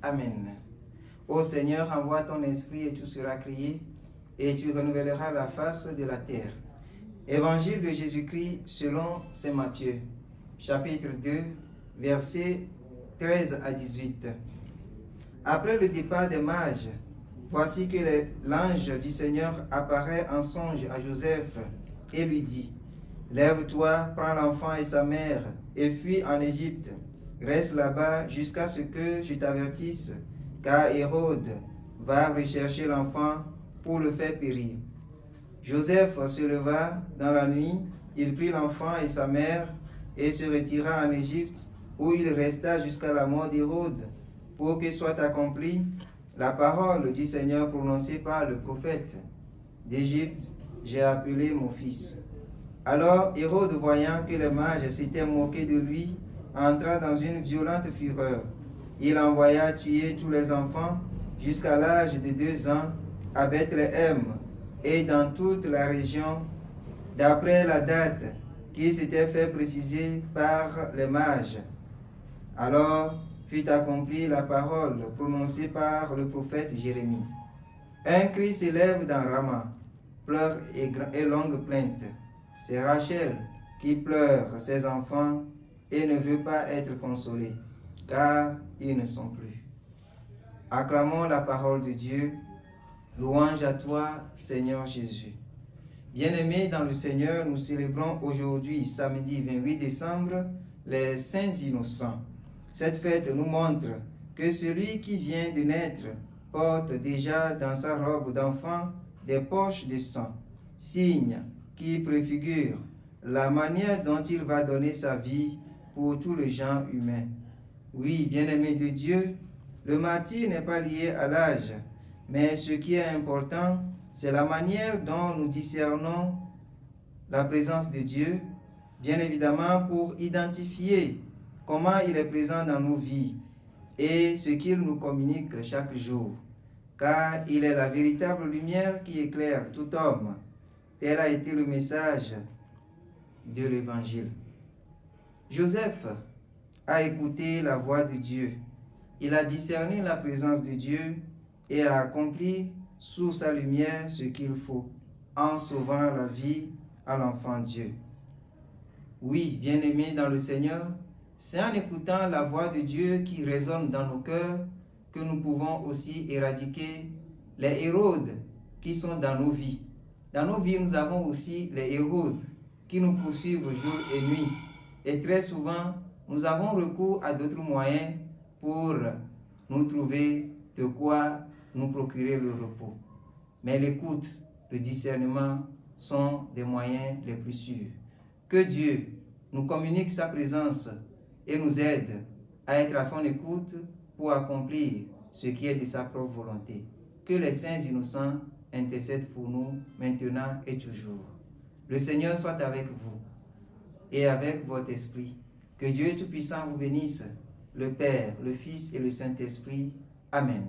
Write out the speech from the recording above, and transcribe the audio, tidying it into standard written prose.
Amen. Ô Seigneur, envoie ton esprit et tout sera créé, et tu renouvelleras la face de la terre. Évangile de Jésus-Christ selon saint Matthieu, chapitre 2, versets 13 à 18. Après le départ des mages, voici que l'ange du Seigneur apparaît en songe à Joseph et lui dit: Lève-toi, prends l'enfant et sa mère, et fuis en Égypte. Reste là-bas jusqu'à ce que je t'avertisse, car Hérode va rechercher l'enfant pour le faire périr. Joseph se leva dans la nuit, il prit l'enfant et sa mère et se retira en Égypte, où il resta jusqu'à la mort d'Hérode, pour que soit accomplie la parole du Seigneur prononcée par le prophète. D'Égypte, j'ai appelé mon fils. Alors Hérode, voyant que les mages s'étaient moqués de lui, entra dans une violente fureur. Il envoya tuer tous les enfants jusqu'à l'âge de 2 ans à Bethléem et dans toute la région, d'après la date qui s'était fait préciser par les mages. Alors fut accomplie la parole prononcée par le prophète Jérémie. Un cri s'élève dans Rama, pleurs et longues plaintes. C'est Rachel qui pleure ses enfants et ne veut pas être consolée, car ils ne sont plus. Acclamons la parole de Dieu. Louange à toi, Seigneur Jésus. Bien-aimés dans le Seigneur, nous célébrons aujourd'hui, samedi 28 décembre, les Saints Innocents. Cette fête nous montre que celui qui vient de naître porte déjà dans sa robe d'enfant des poches de sang, signe qui préfigure la manière dont il va donner sa vie pour tout le genre humain. Oui, bien-aimés de Dieu, le martyre n'est pas lié à l'âge, mais ce qui est important, c'est la manière dont nous discernons la présence de Dieu, bien évidemment pour identifier comment il est présent dans nos vies et ce qu'il nous communique chaque jour, car il est la véritable lumière qui éclaire tout homme. Tel a été le message de l'Évangile. Joseph a écouté la voix de Dieu. Il a discerné la présence de Dieu et a accompli sous sa lumière ce qu'il faut, en sauvant la vie à l'enfant Dieu. Oui, bien-aimés dans le Seigneur, c'est en écoutant la voix de Dieu qui résonne dans nos cœurs que nous pouvons aussi éradiquer les Hérodes qui sont dans nos vies. Dans nos vies, nous avons aussi les Hérodes qui nous poursuivent jour et nuit. Et très souvent, nous avons recours à d'autres moyens pour nous trouver de quoi nous procurer le repos. Mais l'écoute, le discernement sont des moyens les plus sûrs. Que Dieu nous communique sa présence et nous aide à être à son écoute pour accomplir ce qui est de sa propre volonté. Que les saints innocents intercèdent pour nous maintenant et toujours. Le Seigneur soit avec vous et avec votre esprit. Que Dieu Tout-Puissant vous bénisse, le Père, le Fils et le Saint-Esprit. Amen.